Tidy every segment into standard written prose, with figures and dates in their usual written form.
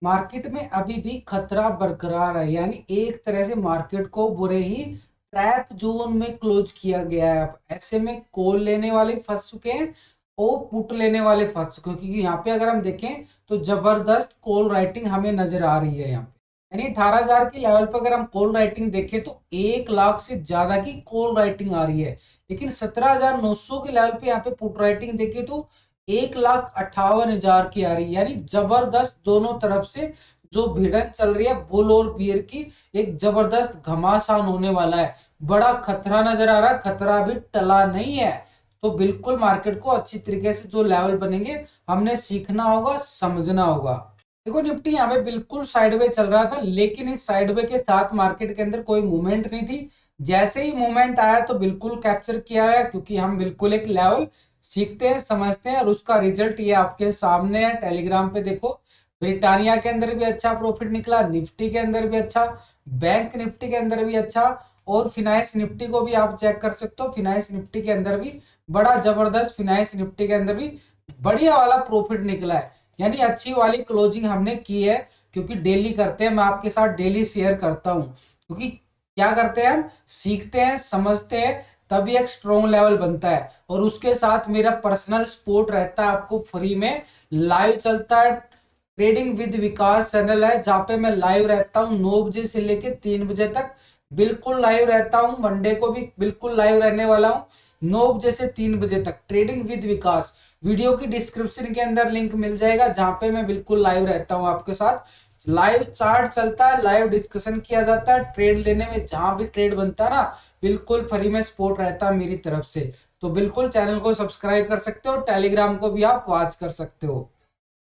Market में अभी भी खतरा बरकरार है, यानी एक तरह से मार्केट को बुरे ही ट्रैप जोन में क्लोज किया गया है। अब ऐसे में कॉल लेने वाले फंस चुके हैं और पुट लेने वाले फंस चुके हैं, क्योंकि यहाँ पे अगर हम देखें तो जबरदस्त कॉल राइटिंग हमें नजर आ रही है यहाँ पे। यानी 18,000 के लेवल पर अगर हम कॉल राइटिंग देखें तो 1 लाख से ज्यादा की कॉल राइटिंग आ रही है। लेकिन 17,900 के लेवल पे यहाँ पे पुट राइटिंग देखें तो 1,58,000 की आ रही है। यानी जबरदस्त दोनों तरफ से जो भिड़ंत चल रही है बुल और बियर की, एक जबरदस्त घमासान होने वाला है। बड़ा खतरा नजर आ रहा है, खतरा भी टला नहीं है। तो बिल्कुल मार्केट को अच्छी तरीके से जो लेवल बनेंगे हमने सीखना होगा, समझना होगा। देखो निफ्टी यहाँ पे बिल्कुल साइडवे चल रहा था, लेकिन इस साइडवे के साथ मार्केट के अंदर कोई मूवमेंट नहीं थी। जैसे ही मूवमेंट आया तो बिल्कुल कैप्चर किया गया, क्योंकि हम बिल्कुल एक लेवल सीखते हैं, समझते हैं, और उसका रिजल्ट ये आपके सामने है। टेलीग्राम पे देखो, ब्रिटानिया के अंदर भी अच्छा प्रॉफिट निकला, निफ्टी के अंदर भी अच्छा, बैंक निफ्टी के अंदर भी अच्छा, और फिनांस निफ्टी को भी आप चेक कर सकते हो। फिनांस निफ्टी के अंदर भी बड़ा जबरदस्त, फिनांस निफ्टी के अंदर भी बढ़िया वाला प्रॉफिट निकला है। यानी अच्छी वाली क्लोजिंग हमने की है, क्योंकि डेली करते हैं, मैं आपके साथ डेली शेयर करता हूं। क्योंकि क्या करते हैं, हम सीखते हैं, समझते हैं, तभी एक स्ट्रॉन्ग लेवल बनता है। और उसके साथ मेरा पर्सनल सपोर्ट रहता है, आपको फ्री में लाइव चलता है। ट्रेडिंग विद विकास चैनल है, जहाँ पे मैं लाइव रहता हूँ 9 बजे से लेके 3 बजे तक। बिल्कुल लाइव रहता हूँ, मंडे को भी बिल्कुल लाइव रहने वाला हूँ 9 बजे से 3 बजे तक। ट्रेडिंग विद विकास, वीडियो की डिस्क्रिप्शन के अंदर लिंक मिल जाएगा, जहाँ पे मैं बिल्कुल लाइव रहता हूँ आपके साथ। लाइव चार्ट चलता है, लाइव डिस्कशन किया जाता है, ट्रेड लेने में जहां भी ट्रेड बनता है ना, बिल्कुल फ्री में सपोर्ट रहता है मेरी तरफ से। तो बिल्कुल चैनल को सब्सक्राइब कर सकते हो, टेलीग्राम को भी आप वॉच कर सकते हो।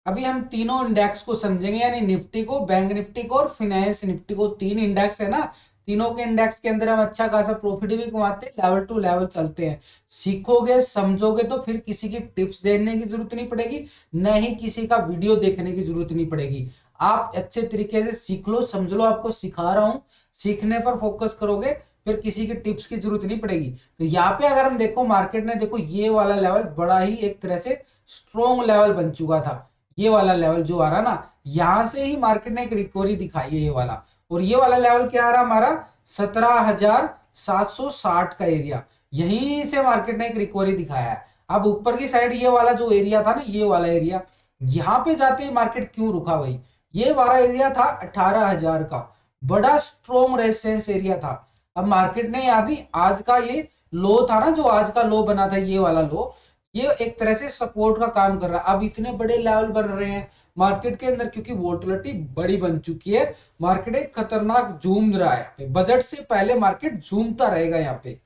अभी हम तीनों इंडेक्स को समझेंगे, यानी निफ्टी को, बैंक निफ्टी को और फिनांस निफ्टी को। 3 इंडेक्स है ना, तीनों के इंडेक्स के अंदर हम अच्छा खासा प्रॉफिट भी कमाते हैं, लेवल टू लेवल चलते हैं। सीखोगे, समझोगे तो फिर किसी की टिप्स देने की जरूरत नहीं पड़ेगी, न ही किसी का वीडियो देखने की जरूरत नहीं पड़ेगी। आप अच्छे तरीके से सीख लो, समझ लो, आपको सिखा रहा हूं, सीखने पर फोकस करोगे, फिर किसी की टिप्स की जरूरत नहीं पड़ेगी। तो यहाँ पे अगर हम देखो, मार्केट ने देखो ये वाला लेवल बड़ा ही एक तरह से स्ट्रॉन्ग लेवल बन चुका था। ये वाला लेवल जो आ रहा ना, यहां से ही मार्केट ने एक रिकवरी दिखाई है, ये वाला। और ये वाला लेवल क्या आ रहा हमारा, 17,760 का एरिया, यहीं से मार्केट ने एक रिकवरी दिखाया है। अब ऊपर की साइड ये वाला जो एरिया था ना, ये वाला एरिया, यहां पे जाते ही मार्केट क्यों रुका भाई, ये वाला एरिया था 18,000 का, बड़ा स्ट्रॉन्ग रेजिस्टेंस एरिया था। अब मार्केट ने याद आज का ये लो था ना, जो आज का लो बना था, ये वाला लो, ये एक तरह से सपोर्ट का काम कर रहा है। अब इतने बड़े लेवल बन रहे हैं मार्केट के अंदर, क्योंकि वोलेटिलिटी बड़ी बन चुकी है। मार्केट एक खतरनाक झूम रहा है यहाँ पे, बजट से पहले मार्केट झूमता रहेगा यहाँ पे।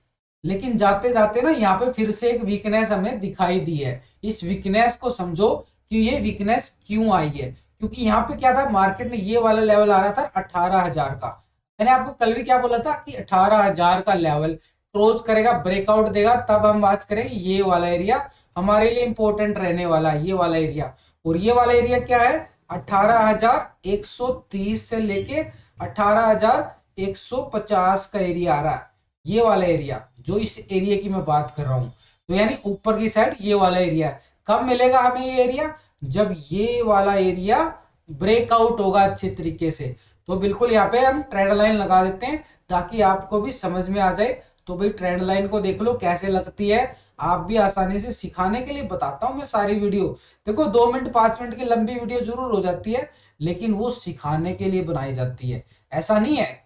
लेकिन जाते जाते ना यहाँ पे फिर से एक वीकनेस हमें दिखाई दी है। इस वीकनेस को समझो कि ये वीकनेस क्यों आई है। क्योंकि यहाँ पे क्या था, मार्केट ने ये वाला लेवल आ रहा था 18,000 का। मैंने आपको कल भी क्या बोला था कि 18,000 का लेवल क्रॉस करेगा, ब्रेकआउट देगा, तब हम बात करेंगे। ये वाला एरिया हमारे लिए इंपॉर्टेंट रहने वाला है, ये वाला एरिया। और ये वाला एरिया क्या है, 18,130 से लेके 18,150 का एरिया आ रहा है। ये वाला एरिया, जो इस एरिया की मैं बात कर रहा हूं, तो यानी ऊपर की साइड ये वाला एरिया है। कब मिलेगा हमें ये एरिया, जब ये वाला एरिया ब्रेकआउट होगा अच्छे तरीके से। तो बिल्कुल यहाँ पे हम ट्रेंड लाइन लगा देते हैं, ताकि आपको भी समझ में आ जाए। तो भाई ट्रेंड लाइन को देख लो कैसे लगती है, आप भी आसानी से, सिखाने के लिए बताता हूं मैं सारी वीडियो। देखो 2 मिनट 5 मिनट की लंबी वीडियो जरूर हो जाती है, लेकिन वो सिखाने के लिए बनाई जाती है। ऐसा नहीं है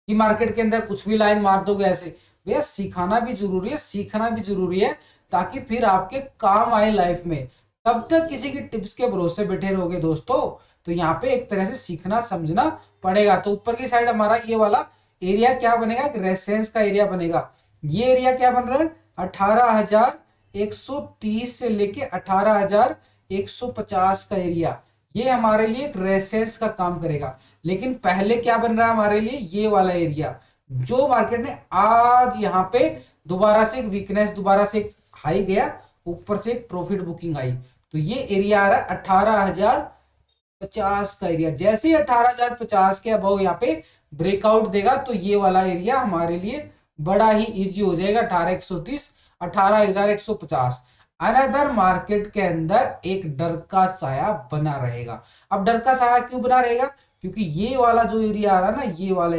कि मार्केट के अंदर कुछ भी लाइन मार दोगे ऐसे। भैया सिखाना भी जरूरी है, सीखना भी जरूरी है, ताकि फिर आपके काम आए लाइफ में। कब तक किसी की टिप्स के भरोसे बैठे रहोगे दोस्तों। तो यहाँ पे एक तरह से सीखना समझना पड़ेगा। तो ऊपर की साइड हमारा ये वाला एरिया क्या बनेगा, एक रेजिस्टेंस का एरिया बनेगा। ये एरिया क्या बन रहा है, 18,130 से लेके 18,150 का एरिया। ये हमारे लिए एक रेजिस्टेंस का काम करेगा। लेकिन पहले क्या बन रहा है हमारे लिए, ये वाला एरिया, जो मार्केट ने आज यहाँ पे दोबारा से एक वीकनेस, दोबारा से एक हाई गया, ऊपर से एक प्रॉफिट बुकिंग आई। तो ये एरिया आ रहा है 18,050 का एरिया। जैसे ही 18,050 के अबव यहाँ पे ब्रेकआउट देगा, तो ये वाला एरिया हमारे लिए बड़ा ही इजी हो जाएगा, 18,130, 18,150। अनदर मार्केट के अंदर एक डर का साया बना रहेगा। अब डर का साया क्यों बना रहेगा? क्योंकि ये वाला जो एरिया आ रहा है ना, ये वाला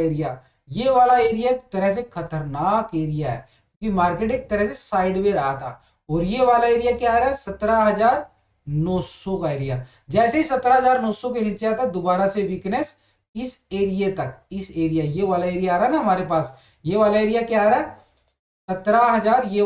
एरिया एक तरह से खतरनाक एरिया है, क्योंकि मार्केट एक तरह से साइडवे रहा था। और ये वाला एरिया क्या आ रहा है? 17,900 का एरिया। जैसे ही 17,900 के नीचे आता दोबारा से वीकनेस इस एरिया तक, इस एरिया, ये वाला एरिया आ रहा है ना हमारे पास, ये वाला एरिया क्या आ रहा है? 17,000। ये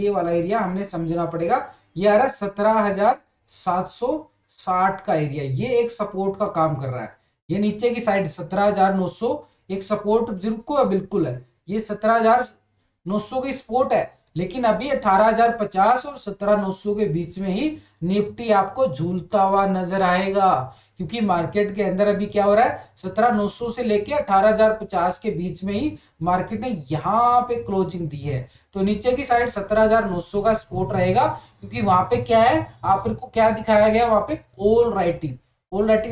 वाला एरिया हमने समझना पड़ेगा। ये आ रहा है 17,760 का एरिया। ये एक सपोर्ट का काम कर रहा है। ये नीचे की साइड 17,900 एक सपोर्ट जिनको है, बिल्कुल है। ये 17,900 की सपोर्ट है, लेकिन अभी 18,050 और 17,900 के बीच में ही निफ्टी आपको झूलता हुआ नजर आएगा। क्योंकि मार्केट के अंदर अभी क्या हो रहा है? 17,900 से लेके 18,050 के बीच में ही मार्केट ने यहां पे क्लोजिंग दी है। तो नीचे की साइड 17,900 का सपोर्ट रहेगा, क्योंकि वहां पे क्या है, आपको क्या दिखाया गया? वहां पे कॉल राइटिंग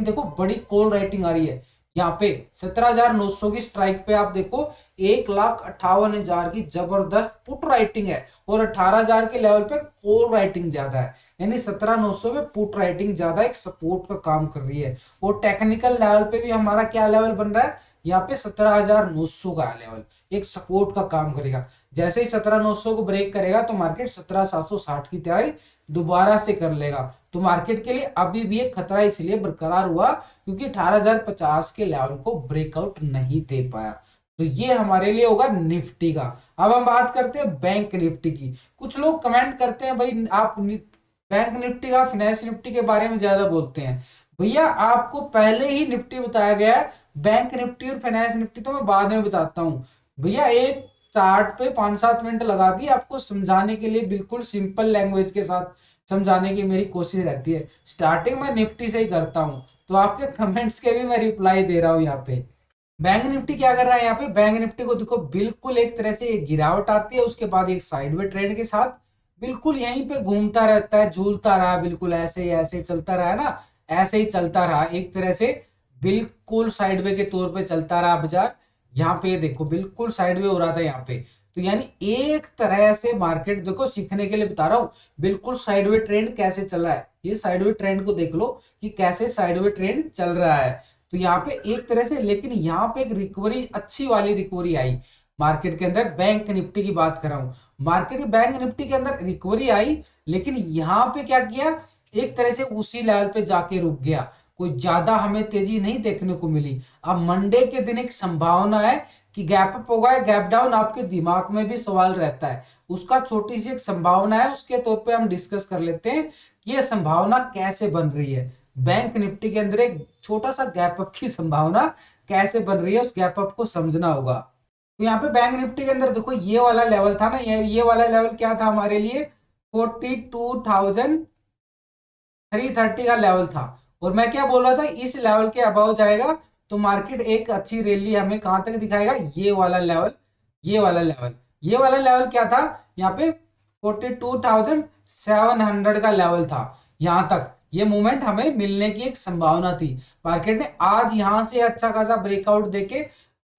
देखो, बड़ी कॉल राइटिंग आ रही है। यहाँ पे 17,900 की स्ट्राइक पे आप देखो 1,58,000 की जबरदस्त पुट राइटिंग है, और 18,000 के लेवल पे कॉल राइटिंग ज्यादा है। यानी 17,900 पे पुट राइटिंग ज्यादा एक सपोर्ट का काम कर रही है। और टेक्निकल लेवल पे भी हमारा क्या लेवल बन रहा है? यहाँ पे 17,900 का लेवल एक सपोर्ट का काम करेगा। जैसे ही 17,900 को ब्रेक करेगा तो मार्केट 17,760 की तैयारी दोबारा से कर लेगा। तो मार्केट के लिए अभी भी एक खतरा इसलिए बरकरार हुआ क्योंकि 18,050 के लेवल को ब्रेकआउट नहीं दे पाया। तो ये हमारे लिए होगा निफ्टी का। अब हम बात करते हैं बैंक निफ्टी की। कुछ लोग कमेंट करते हैं भाई आप बैंक निफ्टी का फाइनेंस निफ्टी के बारे में ज्यादा बोलते हैं। भैया आपको पहले ही निफ्टी बताया गया है, बैंक निफ्टी और फाइनेंस निफ्टी तो मैं बाद में बताता हूँ। भैया एक चार्ट पे 5-7 मिनट लगा दी आपको समझाने के लिए, बिल्कुल सिंपल लैंग्वेज के साथ समझाने की मेरी कोशिश रहती है। स्टार्टिंग में निफ्टी से ही करता हूँ, तो आपके कमेंट्स के भी मैं रिप्लाई दे रहा हूँ यहाँ पे। बैंक निफ्टी क्या कर रहा है यहाँ पे? बैंक निफ्टी को देखो, बिल्कुल एक तरह से एक गिरावट आती है, उसके बाद एक साइडवे ट्रेंड के साथ बिल्कुल यहीं पे घूमता रहता है, झूलता रहा, बिल्कुल ऐसे ही ऐसे चलता रहा ना, ऐसे ही चलता रहा एक तरह से, बिल्कुल साइडवे के तौर पे चलता रहा बाजार। यहाँ पे देखो बिल्कुल साइडवे हो रहा था यहाँ पे। तो यानी एक तरह से मार्केट देखो, सीखने के लिए बता रहा हूँ, बिल्कुल साइडवे ट्रेंड कैसे चल रहा है। ये साइडवे ट्रेंड को देख लो कि कैसे साइडवे ट्रेंड चल रहा है। तो यहाँ पे एक तरह से, लेकिन यहाँ पे एक रिकवरी, अच्छी वाली रिकवरी आई मार्केट के अंदर। बैंक निफ्टी की बात कर रहा हूँ, मार्केट बैंक निफ्टी के अंदर रिकवरी आई, लेकिन यहाँ पे क्या किया, एक तरह से उसी लेवल पे जाके रुक गया। कोई ज्यादा हमें तेजी नहीं देखने को मिली। अब मंडे के दिन एक संभावना है कि गैप अप होगा या गैप डाउन, आपके दिमाग में भी सवाल रहता है, उसका छोटी सी एक संभावना है, उसके तौर पे हम डिस्कस कर लेते हैं कि यह संभावना कैसे बन रही है। बैंक निफ्टी के अंदर एक छोटा सा गैप अप की संभावना कैसे बन रही है, उस गैप अप को समझना होगा। तो यहाँ पे बैंक निफ्टी के अंदर देखो, ये वाला लेवल था ना, ये वाला लेवल क्या था हमारे लिए? 42,330 का लेवल था। और मैं क्या बोल रहा था, इस लेवल के अबाव जाएगा तो मार्केट एक अच्छी रैली हमें कहां तक दिखाएगा? ये वाला लेवल, ये वाला लेवल क्या था यहाँ पे? 42,700 का लेवल था। यहां तक ये मूवमेंट हमें मिलने की एक संभावना थी। मार्केट ने आज यहां से अच्छा खासा ब्रेकआउट देके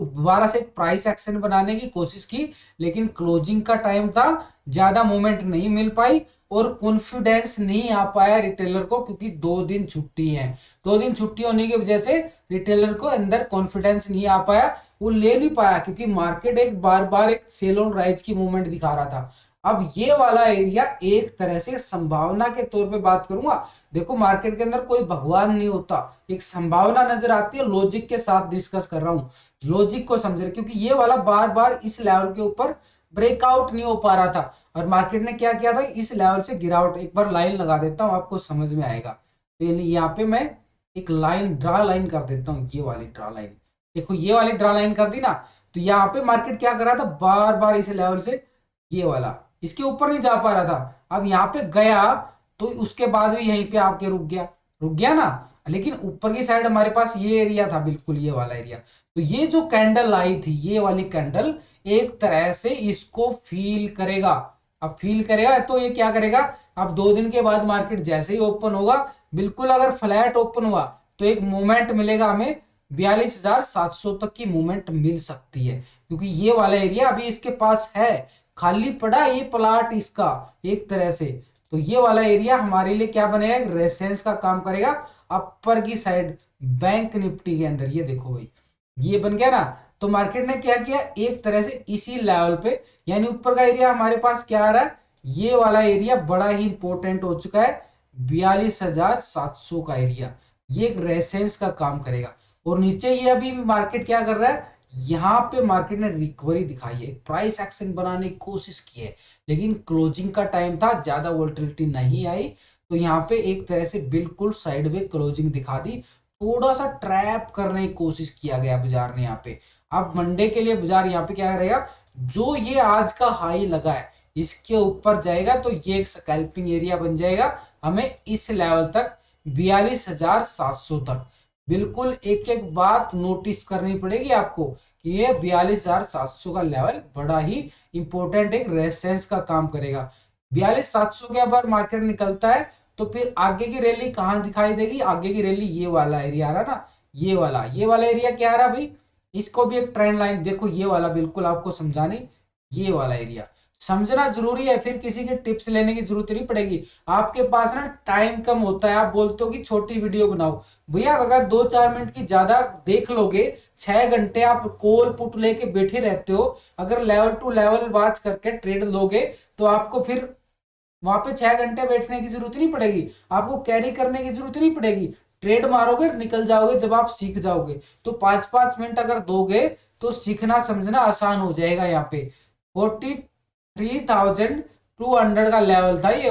दोबारा से एक प्राइस एक्शन बनाने की कोशिश की, लेकिन क्लोजिंग का टाइम था, ज्यादा मूवमेंट नहीं मिल पाई और कॉन्फिडेंस नहीं आ पाया रिटेलर को, क्योंकि 2 दिन छुट्टी है। 2 दिन छुट्टी होने की वजह से रिटेलर को अंदर कॉन्फिडेंस नहीं आ पाया, वो ले नहीं पाया, क्योंकि मार्केट एक बार बार एक सेल ऑन राइज की मूवमेंट दिखा रहा था। अब ये वाला एरिया एक तरह से संभावना के तौर पे बात करूंगा। देखो मार्केट के अंदर कोई भगवान नहीं होता, एक संभावना नजर आती है, लॉजिक के साथ डिस्कस कर रहा हूं, लॉजिक को समझ रहे, क्योंकि ये वाला बार बार इस लेवल के ऊपर ब्रेकआउट नहीं हो पा रहा था और मार्केट ने क्या किया था, इस लेवल से गिरावट। एक बार लाइन लगा देता हूं, आपको समझ में आएगा। तो यहाँ पे मैं एक लाइन ड्रा लाइन कर देता हूँ, ये वाली ड्रा लाइन देखो, ये वाली ड्रा लाइन कर दी ना। तो यहाँ पे मार्केट क्या कर रहा था, बार बार इस लेवल से, ये वाला इसके ऊपर नहीं जा पा रहा था। अब यहाँ पे गया तो उसके बाद भी यहीं पे आके रुक गया ना। लेकिन ऊपर की साइड हमारे पास ये एरिया था, बिल्कुल ये वाला एरिया। तो ये जो कैंडल आई थी, ये वाली कैंडल एक तरह से इसको फील करेगा। अब फील करेगा तो ये क्या करेगा, अब 2 दिन के बाद मार्केट जैसे ही ओपन होगा, बिल्कुल अगर फ्लैट ओपन हुआ तो एक मूवमेंट मिलेगा हमें, 42,700 तक की मूवमेंट मिल सकती है, क्योंकि ये वाला एरिया अभी इसके पास है, खाली पड़ा ये प्लाट इसका एक तरह से। तो ये वाला एरिया हमारे लिए क्या बनेगा, एक रेजिस्टेंस का काम करेगा अपर की साइड बैंक निफ्टी के अंदर। ये देखो भाई, ये बन गया ना। तो मार्केट ने क्या किया, एक तरह से इसी लेवल पे, यानी ऊपर का एरिया हमारे पास क्या आ रहा है, ये वाला एरिया बड़ा ही इंपॉर्टेंट हो चुका है, 42,700 का एरिया। ये एक रेजिस्टेंस का काम करेगा। और नीचे ये अभी मार्केट क्या कर रहा है, यहाँ पे मार्केट ने रिकवरी दिखाई है, प्राइस एक्शन बनाने की कोशिश की है, लेकिन क्लोजिंग का टाइम था, ज्यादा वोलेटिलिटी नहीं आई, तो यहाँ पे एक तरह से बिल्कुल साइडवे क्लोजिंग दिखा दी। थोड़ा सा ट्रैप करने की कोशिश किया गया बाजार ने यहाँ पे। अब मंडे के लिए बाजार यहाँ पे क्या करेगा, जो ये आज का हाई लगा है इसके ऊपर जाएगा तो ये एक स्कैल्पिंग एरिया बन जाएगा हमें इस लेवल तक, 42,700 तक। बिल्कुल एक एक बात नोटिस करनी पड़ेगी आपको कि ये 42,700 का लेवल बड़ा ही इंपॉर्टेंट एक रेजिस्टेंस का काम करेगा। 42,700 के ऊपर मार्केट निकलता है तो फिर आगे की रैली कहाँ दिखाई देगी, आगे की रैली ये वाला एरिया आ रहा ना, ये वाला एरिया क्या आ रहा भाई, इसको भी एक ट्रेंड लाइन देखो, ये वाला बिल्कुल आपको समझाने, ये वाला एरिया समझना जरूरी है, फिर किसी के टिप्स लेने की जरूरत नहीं पड़ेगी। आपके पास ना टाइम कम होता है, आप बोलते हो कि छोटी वीडियो बनाओ, भैया अगर 2-4 मिनट की ज्यादा देख लोगे, 6 घंटे आप कॉल पुट लेके बैठे रहते हो, अगर लेवल टू लेवल वॉच करके ट्रेड लोगे तो आपको फिर वहां पे 6 घंटे बैठने की जरूरत नहीं पड़ेगी, आपको कैरी करने की जरूरत नहीं पड़ेगी, ट्रेड मारोगे निकल जाओगे जब आप सीख जाओगे। तो 5-5 मिनट अगर दोगे तो सीखना समझना आसान हो जाएगा। यहाँ पे 43,200 का लेवल था, ये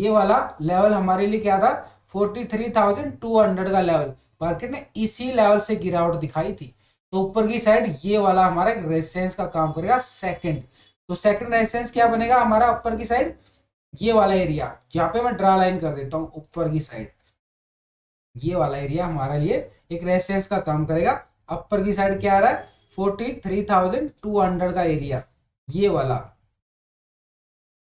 वाला लेवल हमारे लिए क्या था, 43,200 का लेवल। मार्केट ने इसी लेवल से गिरावट दिखाई थी, तो ऊपर की साइड ये वाला हमारा रेजिस्टेंस का काम करेगा सेकंड। तो सेकंड रेजिस्टेंस क्या बनेगा हमारा, ऊपर की साइड ये वाला एरिया, जहां पे मैं ड्रा लाइन कर देता हूं ऊपर की साइड, ये वाला एरिया हमारे लिए एक रेजिस्टेंस का काम करेगा। अपर की साइड क्या आ रहा है, 43,200 का एरिया, ये वाला,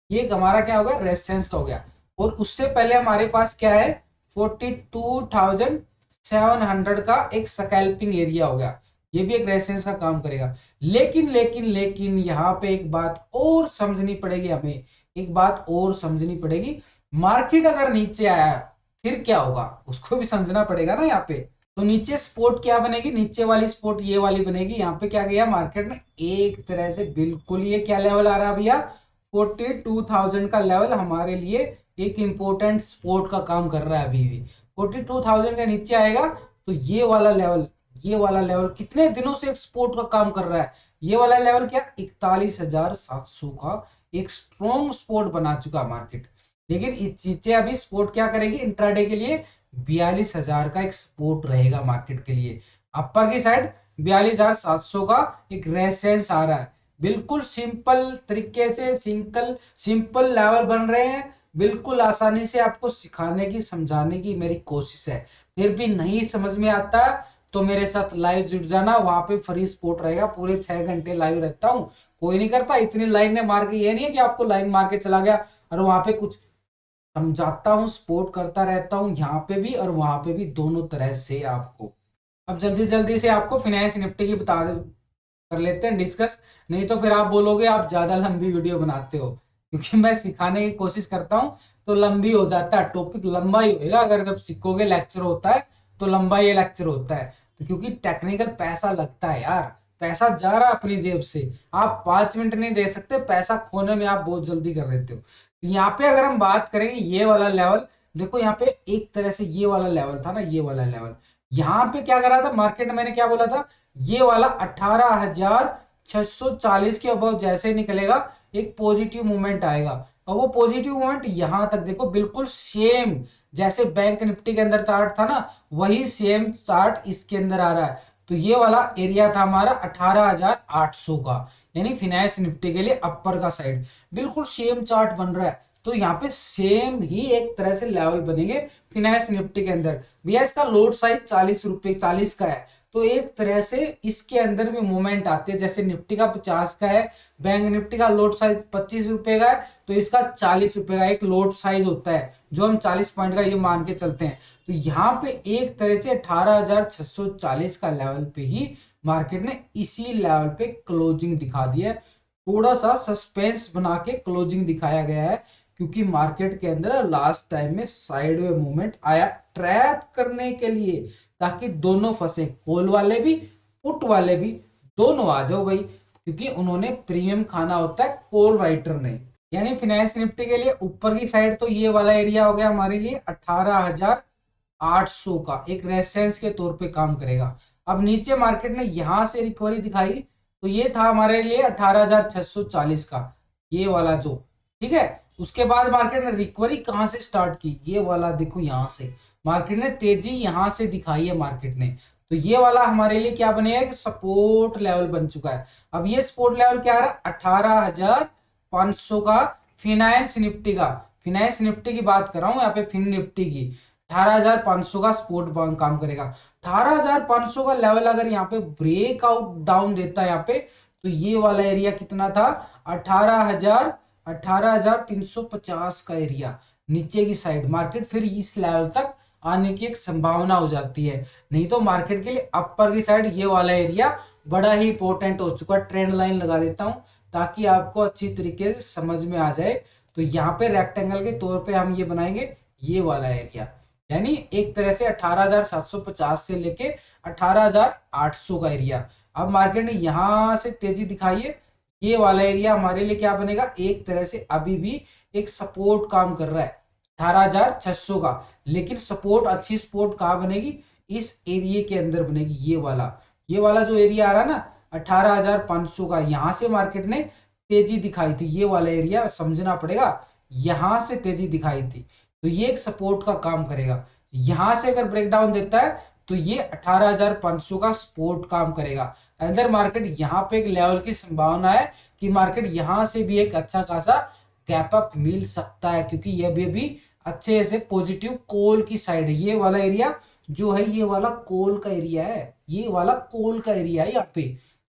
ये हमारा क्या होगा, रेजिस्टेंस का हो गया। और उससे पहले हमारे पास क्या है, 42,700 का एक स्कैल्पिंग एरिया हो गया, ये भी एक रेजिस्टेंस का काम करेगा। लेकिन यहाँ पे एक बात और समझनी पड़ेगी हमें, एक बात और समझनी पड़ेगी, मार्केट अगर नीचे आया फिर क्या होगा उसको भी समझना पड़ेगा ना यहाँ पे। तो नीचे स्पोर्ट क्या बनेगी, नीचे वाली स्पोर्ट ये वाली बनेगी। यहाँ पे क्या किया मार्केट ने, एक तरह से बिल्कुल ये क्या लेवल आ रहा है भैया, 42,000 का लेवल हमारे लिए एक इंपॉर्टेंट सपोर्ट का काम कर रहा है। अभी भी 42,000 के नीचे आएगा तो ये वाला लेवल कितने दिनों से एक सपोर्ट का काम कर रहा है, ये वाला लेवल क्या, 41,700 का एक स्ट्रॉन्ग सपोर्ट बना चुका मार्केट। लेकिन इस चीजें अभी सपोर्ट क्या करेगी इंट्राडे के लिए, 42,000 का एक सपोर्ट रहेगा मार्केट के लिए। अपर की साइड 42,700 का एक रेजिस्टेंस आ रहा है। बिल्कुल सिंपल तरीके से सिंपल लेवल बन रहे हैं, बिल्कुल आसानी से आपको सिखाने की समझाने की मेरी कोशिश है। फिर भी नहीं समझ में आता तो मेरे साथ लाइव जुड़ जाना, वहां पे फ्री सपोर्ट रहेगा, पूरे 6 घंटे लाइव रहता हूँ। कोई नहीं करता इतनी लाइन मार के, ये नहीं है कि आपको लाइन मार के चला गया और वहां पे कुछ समझाता हूँ, सपोर्ट करता रहता हूँ यहाँ पे भी और वहां पे भी, दोनों तरह से आपको। अब जल्दी जल्दी से आपको फिनांस निफ्टी की बता कर लेते हैं डिस्कस, नहीं तो फिर आप बोलोगे आप ज्यादा लंबी वीडियो बनाते हो, क्योंकि मैं सिखाने की कोशिश करता हूँ तो लंबी हो जाता है, टॉपिक लंबा ही होएगा। अगर जब सीखोगे लेक्चर होता है तो लंबा ये लेक्चर होता है, तो क्योंकि टेक्निकल पैसा लगता है यार, पैसा जा रहा है अपनी जेब से, आप 5 मिनट नहीं दे सकते, पैसा खोने में आप बहुत जल्दी कर देते हो। यहाँ पे अगर हम बात करेंगे ये वाला लेवल, देखो यहाँ पे एक तरह से ये वाला लेवल था ना, ये वाला लेवल, यहाँ पे क्या करा था मार्केट में, मैंने क्या बोला था, ये वाला 18,640 के अबव जैसे ही निकलेगा एक पॉजिटिव मूवमेंट आएगा। और वो पॉजिटिव मूवमेंट यहां तक देखो, बिल्कुल सेम जैसे बैंक निफ्टी के अंदर चार्ट था ना, वही सेम चार्ट इसके अंदर आ रहा है। तो ये वाला एरिया था हमारा 18,800 का, यानी फिनांस निफ्टी के लिए अपर का साइड, बिल्कुल सेम चार्ट बन रहा है। तो यहाँ पे सेम ही एक तरह से लेवल बनेंगे फिनांस निफ्टी के अंदर। भैया इसका लोड साइज 40 का है, तो एक तरह से इसके अंदर भी मूवमेंट आती है, जैसे निफ्टी का 50 का है, बैंक निफ्टी का लोड साइज 25 रुपए का है, तो इसका 40 रुपए का एक लोड साइज होता है, जो हम 40 पॉइंट का ये मान के चलते हैं। तो यहाँ पे एक तरह से 18,640 का लेवल पे ही मार्केट ने इसी लेवल पे क्लोजिंग दिखा दी है। थोड़ा सा सस्पेंस बना के क्लोजिंग दिखाया गया है, क्योंकि मार्केट के अंदर लास्ट टाइम में साइडवे मूवमेंट आया ट्रैप करने के लिए, ताकि दोनों फंसे, कॉल वाले भी पुट वाले भी, दोनों आ जाओ भाई, क्योंकि उन्होंने प्रीमियम खाना होता है कॉल राइटर ने। यानी फिनांस निफ्टी के लिए ऊपर की साइड तो ये वाला एरिया हो गया हमारे लिए 18,800 का, एक रेजिस्टेंस के तौर पे काम करेगा। अब नीचे मार्केट ने यहां से रिकवरी दिखाई तो ये था हमारे लिए 18,640 का, ये वाला जो, ठीक है। उसके बाद मार्केट ने रिकवरी कहां से स्टार्ट की, ये वाला देखो, यहां से मार्केट ने तेजी यहां से दिखाई है मार्केट ने, तो ये वाला हमारे लिए क्या बनेगा कि सपोर्ट लेवल बन चुका है। अब ये सपोर्ट लेवल क्या आ रहा है 18,500 का, फिनांस निफ्टी का, फिनांस निफ्टी की बात कर रहा हूं यहाँ पे, फिन निफ्टी की 18,500 का सपोर्ट काम करेगा। 18,500 का लेवल अगर यहाँ पे ब्रेकआउट डाउन देता है यहाँ पे, तो ये वाला एरिया कितना था 18,350 का एरिया, नीचे की साइड मार्केट फिर इस लेवल तक आने की एक संभावना हो जाती है। नहीं तो मार्केट के लिए अपर की साइड ये वाला एरिया बड़ा ही इंपॉर्टेंट हो चुका है। ट्रेंड लाइन लगा देता हूं ताकि आपको अच्छी तरीके से समझ में आ जाए। तो यहाँ पे रेक्टेंगल के तौर पे हम ये बनाएंगे ये वाला एरिया, यानी एक तरह से 18,750 से लेके 18,800 का एरिया। अब मार्केट ने यहां से तेजी दिखाई है, ये वाला एरिया हमारे लिए क्या बनेगा, एक तरह से अभी भी एक सपोर्ट काम कर रहा है 18,600 का, लेकिन सपोर्ट, अच्छी सपोर्ट कहाँ बनेगी, इस एरिया के अंदर बनेगी, ये वाला जो एरिया आ रहा है ना 18,500 का, यहां से मार्केट ने तेजी दिखाई थी, ये वाला एरिया समझना पड़ेगा, यहां से तेजी दिखाई थी, तो ये एक सपोर्ट का काम करेगा। यहां से अगर ब्रेकडाउन देता है तो ये 18,500 का सपोर्ट काम करेगा। अंदर मार्केट यहाँ पे एक लेवल की संभावना है कि मार्केट यहां से भी एक अच्छा खासा गैप अप मिल सकता है, क्योंकि ये भी अच्छे से पॉजिटिव कॉल की साइड है। ये वाला एरिया जो है ये वाला कॉल का एरिया है, ये वाला कॉल का एरिया है यहाँ पे।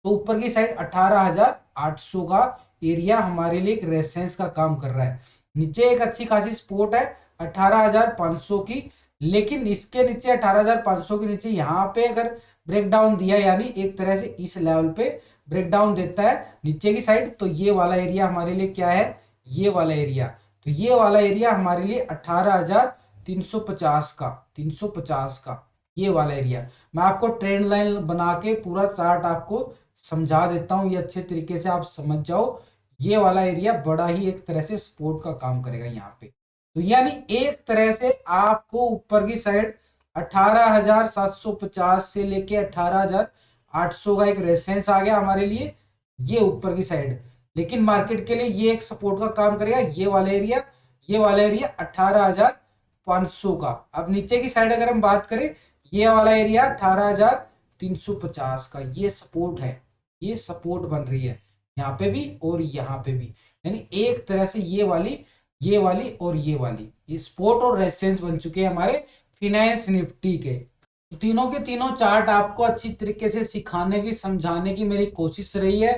तो ऊपर की साइड 18,800 का एरिया हमारे लिए एक रेजिस्टेंस का काम कर रहा है। नीचे एक अच्छी खासी सपोर्ट है 18,500 की, लेकिन इसके नीचे 18,500 के नीचे यहाँ पे अगर ब्रेकडाउन दिया, यानी एक तरह से इस लेवल पे ब्रेकडाउन देता है नीचे की साइड, तो ये वाला एरिया हमारे लिए क्या है, ये वाला एरिया, तो ये वाला एरिया हमारे लिए 18,350 का, 350 का ये वाला एरिया। मैं आपको ट्रेंड लाइन बना के पूरा चार्ट आपको समझा देता हूँ, ये अच्छे तरीके से आप समझ जाओ। ये वाला एरिया बड़ा ही एक तरह से सपोर्ट का काम करेगा यहाँ पे। तो यानी एक तरह से आपको ऊपर की साइड 18,750 से लेके 18,800 का एक रेजिस्टेंस आ गया हमारे लिए, ये ऊपर की साइड। लेकिन मार्केट के लिए ये एक सपोर्ट का काम करेगा, ये वाला एरिया, ये वाला एरिया 18,500 का। अब नीचे की साइड अगर हम बात करें, ये वाला एरिया 18,350 का, ये सपोर्ट है, ये सपोर्ट बन रही है यहाँ पे भी और यहाँ पे भी, यानी एक तरह से ये वाली और ये वाली, ये सपोर्ट और रेजिस्टेंस बन चुके हैं हमारे फिनांस निफ्टी के। तीनों के तीनों चार्ट आपको अच्छी तरीके से सिखाने की, समझाने की मेरी कोशिश रही है।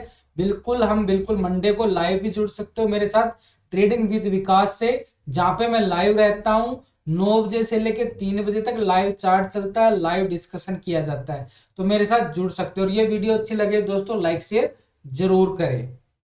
हम बिल्कुल मंडे को लाइव भी जुड़ सकते हो मेरे साथ ट्रेडिंग विद विकास से, जहां पे मैं लाइव रहता हूं 9 बजे से लेकर 3 बजे तक लाइव चार्ट चलता है, लाइव डिस्कशन किया जाता है, तो मेरे साथ जुड़ सकते हो। और ये वीडियो अच्छी लगे दोस्तों लाइक शेयर जरूर करें।